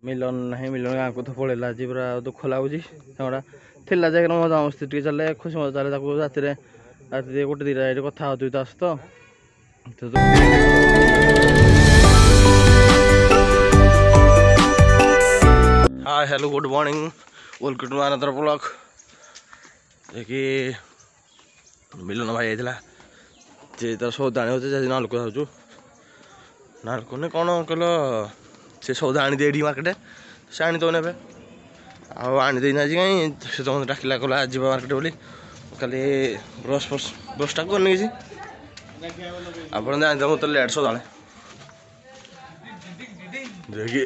मिलन नहीं मिलन गाँव को तो पड़ेगा आज पूरा दुख लगुच थिला जगह मजा मस्ती टे चले खुशी मजा चले राति गोटे दीटा ये कथा हो तो hi hello good morning welcome to another blog देखिए मिलन भाई आइला जे तार सौदा आने होते नालको जाऊँ नालको ने कौन कल से सौदा आनी दे मार्केट से आनी तो ने आनी देना आज कहीं से तो डाकिला कहला आज मार्केट बोली खाली ब्रशटा करनी आप जानते मत लेट सौदा देखिए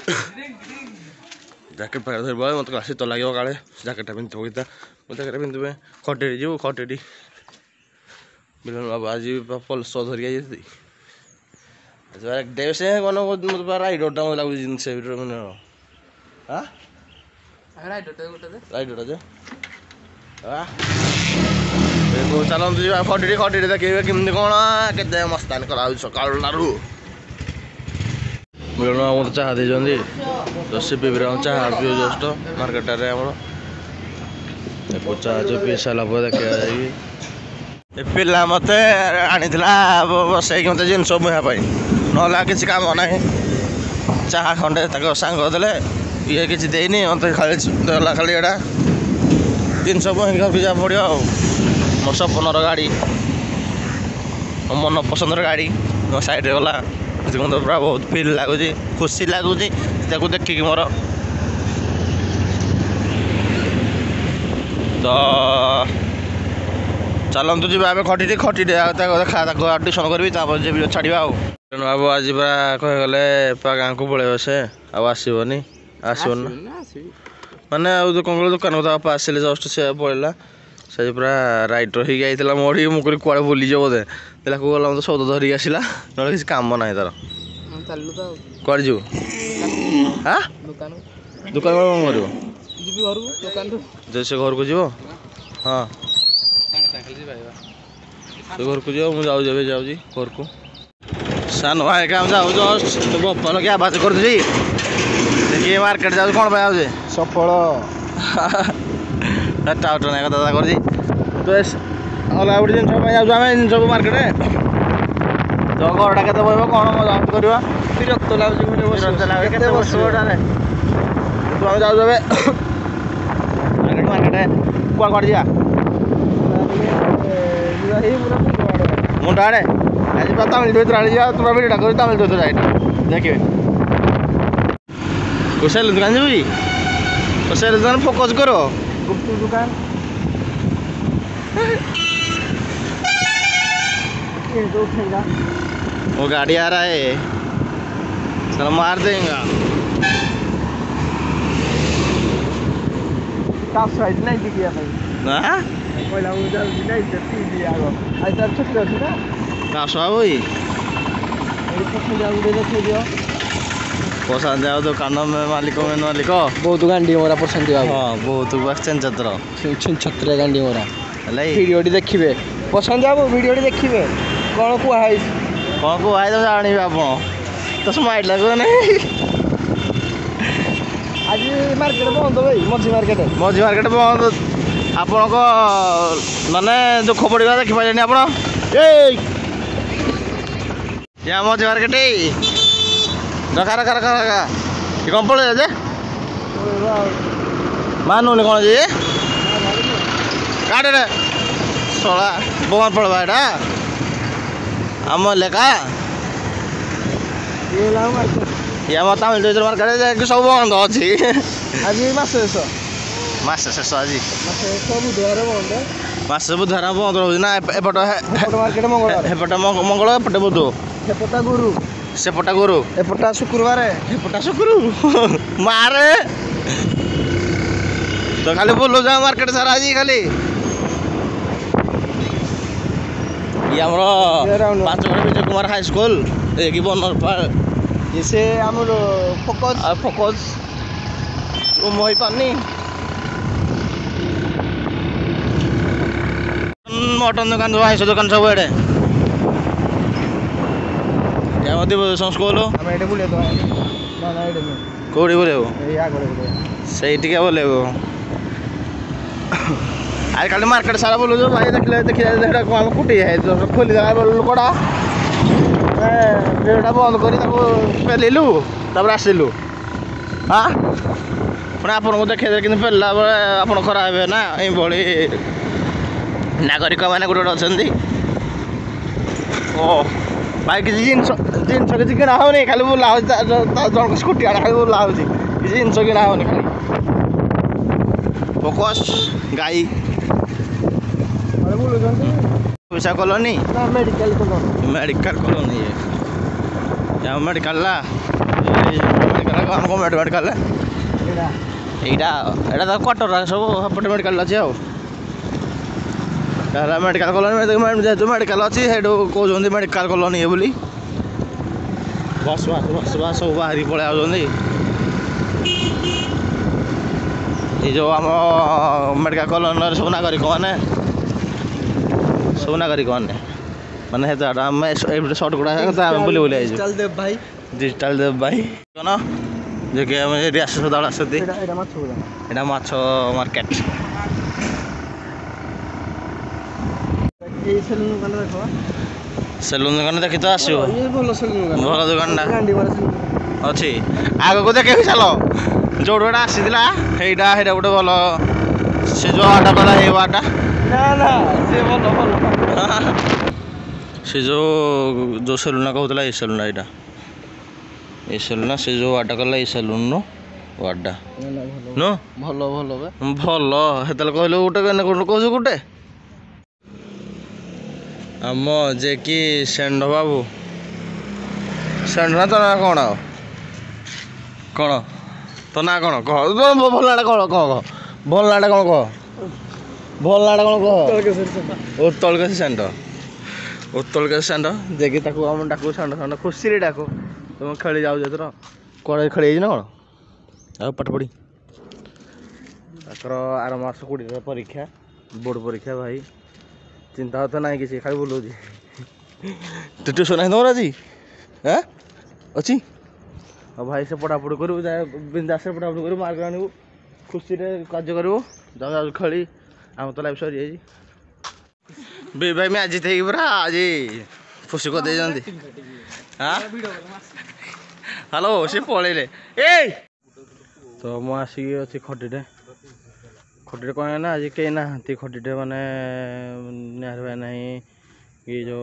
जैकेट पैर धर मत शीत लगे काले जैकेटा पिंधि जैकेट पिंधे खटे जीव खटे मिलन बाबू आज पल्स धरिकी से कौन मतलब राइडरटा मत लगुच जिनस मैंने राइडरटा जे चलते जी खटे खटे देखिए केमती कौन के मस्तानी करा सकाल मिलन बाबू मत चाह दे तो सीपी चाह पी जस्ट मार्केट चाह जो पी सारा देखिए पिला मत आनी बसई मत जिन बुहाई ना कि कम ना चाह खंडे सांग दे ये कि देनी मत खाली देला खाली एटा जिनस बुह घर जा पड़ो मो सपनर गाड़ी मन पसंदर गाड़ी मो साइड गला मत पूरा बहुत फिल लगुच खुशी लगुच देखिक मोर तो चलतु जी खटी खटी देखा ट्यूशन करी छाड़ा बाबू आज पूरा कहगले गाँव को पलैब से आसबनी माने कौन दुकान को आप आसिले जस्ट से पड़ेगा से पूरा राइटर हो मोड़ी मुझे कड़े बुली जाओ बोधे देखा गला मतलब सौदा धरिक आसला ना किसी कम ना तार कड़े जीव हाँ दुकान कर से घर को जीव हाँ से घर को जीव मुझे जाऊँ घर को सान भाई क्या जाऊ जस्ट बपन क्या बात कर देखिए मार्केट जाऊ कौन पाए सफल टाउट ना दादा कर अलग गोटे जिन सब मार्केट तो घरटा के बहब कौन मजा करवा विरक्त लगे तुम जाऊ मार्केट कौन जा मुंडा आड़े आज तमिल भर आड़े जा तुम्हारा भिडियो कर तमिल भर देखिए सैलून दुकान जी सैलून दुकान फोकस करो गुप्तु दुकान वो गाड़ी आ रहा है चलो मार देगा नहीं दिखिया भाई पहला मुझे नहीं देखती दिया आज तार छुट्टी अच्छी ना काशा भाई पसंद जाओ दुकान में मालिक बहुत गांडी मोरा पसंद हाँ बहुत छत्र गांडी मोरा भिडियो देखिए पसंद जाओ भिडियो देखिए कौन कहुई तो जान आप तो स्माइल लगे ना आज मार्केट बंद भाई मझी मार्केट बंद आपण को माने दुख पड़ा देखिपारे आप मझी मार्केट रखा रखा रखा रखा ये कौन पड़े जे मानुनी कौन जी काटे रे सोला बहुत पड़वा एटा आम लेका ये आम तमिल मार्केट सब बंद अच्छी आज मस शेष आज मस बुधवार बंद रोज ना एपट मार्केट मंगल मंगल एपटे बुध एपटा गुरु सेपटा गुरु एपटा शुक्रवार एपटा शुक्रु मारे तो खाली बोलो जा मार्केट सारा आज खाली ये आम 5 विजय कुमार हाई स्कूल एक बनर से आम फोकस मोहि पानी मटन दुकान आइस दुकान सब एडे स्कूल कौड़ी बोले से बोले आज कल मार्केट सारा बोलो जो भाई देखिए कौन कुटी है खोली लोकटा बंद कर पेलु आसलु हाँ पुणी आपको देखिए कि पेला बेले आप खराब हे ना ये नागरिक मैंने गोटे अच्छा ओ भाई किसी जिन किसी किना होनी खाली बुला जन स्कूटी आड़े खाली बुला किसी जिन किना होनी खाली फोकस गाई पैसा कॉलोनी मेडिकल कॉलोनी ये मेडिकल ला गवर्नमेंट मेडिकल यहाँ तो क्वार्टर सब हपटे मेडिकल अच्छे मेडिकल कॉलोनी जेहतु मेडिकल अच्छी कहते मेडिकल कॉलोनी है बोली बस बस सब बाहरी पलि आउे ये जो आम मेडिकल कॉलोनी सब नागरिक मैंने सर्ट गुड़ा बुले बुले डिजिटल देव भाई कौन जो कि आस सदाल आसती यहाँ माछ मार्केट सेलून दुकान देखी तो आस भल दुकान अच्छी आग को देखे चल जो गोटे आसीला गोटे भल से जो आटा कला ये आटा से जो सेलून कहला ये सेलून यहाँ ये सेलून से जो आटा कला ये सेलून नो वाडा नो भल भल भल हेतल कहलु गोटे कहू गोटे आम जे कि सेंड बाबू सेंड ना तो ना कौन कौन तो ना कौन कह भल नाटा कह कह भल नाटा कौन कह भल नाटा कौन कह उत्तलकेशी सेंड उत्तलकेशी सेंड जे कि आम डाकू सेंड सेंड खुशी डाकू तुम खेली जाओ एथर कड़े खेली ना कौन आ पाठ पढ़ी आर मास 20 परीक्षा बोर्ड परीक्षा भाई चिंता तो ना कि खाली बुलाऊँ तो ट्यूशन है तुम आज हाँ अच्छी और भाई से पढ़ापढ़ी करू बिंदास पढ़ापढ़ी करू मार्क आनू खुशी कार्य करू जाओ खेली आम तो लाइफ सरी जाइए भाई मैच जीते पूरा आज खुशी को दे हाँ हेलो सी पलैले ए तो मु आसिक अच्छी खटीटे खटीटे कह ना आज कहीं ना खटीटे माने निहार भाई ना कि जो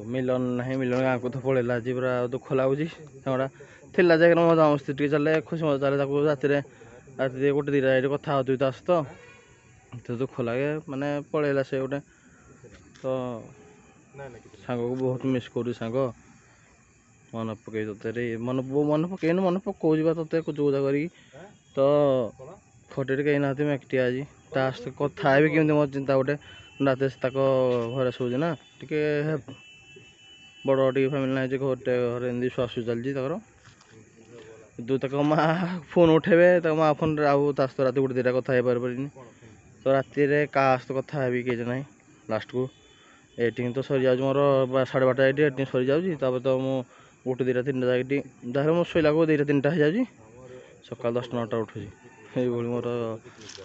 मिलन ना मिलन गाँव को तो पलैला आज पूरा दुख लगुच थिला जाए मजा मस्ती टे चले खुशी मजा चले राति गोटे दीटा ये कथा होती तो आस तो दुख लगे माने पलैला से गोटे तो सांग को बहुत मिस करू सांग मन पकई ते मन पकईन मन पकौच ते कुचकुचा कर तो खटे कहीं ना एकटी आज तास कथा भी कमी मो चिंता गोटे रात घर शोचे ना टे बड़ टे फैमिली ना गोटे घर एमती श्वास चलती तक माँ फोन उठेबे माँ फोन आस तो रात गोटे दीटा कथा पारि तो राति काश तो कथा भी किए ना लास्ट को एटिंग तो सरी जाऊँ मोर 12:30 एटिंग सरी जाऊँगी तो मु गोटे दीटा 3टा जाकि जहाँ मुझे शोला को 2टा 3टा हो जाऊँगी सका 10टा 9टा उठुची ये मोर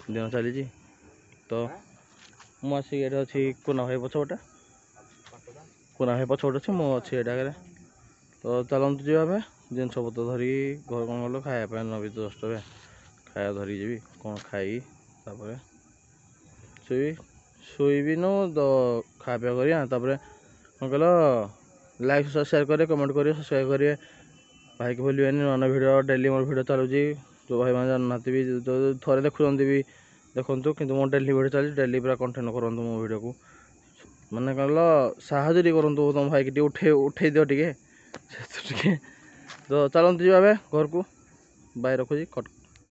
दिन चली तो मुझे अच्छी कोना भाई पछपटा कोना भाई पछपट अच्छे मु अच्छी एटाक तो चलते जी आम जिनस पत्र धरी घर कौन गल खाया 9 10 खाया धरी जी कौन खाई शुईबी नो तो खाया पिया कर कौन कल लाइक शेयर करें कमेंट करें सब्सक्राइब करें भाई को भूलें नुआ वीडियो डेली मोर वीडियो चलुची जो भाई मैंने जानना भी जो थे देखुं भी देखूँ कि मो डेली वीडियो चलती डेली पूरा कंटेन्ट करूँ मो वीडियो को मैंने कल साहय करूँ तुम भाई की उठे दियो टे तो चलते जी घर को बाय रखुची कट।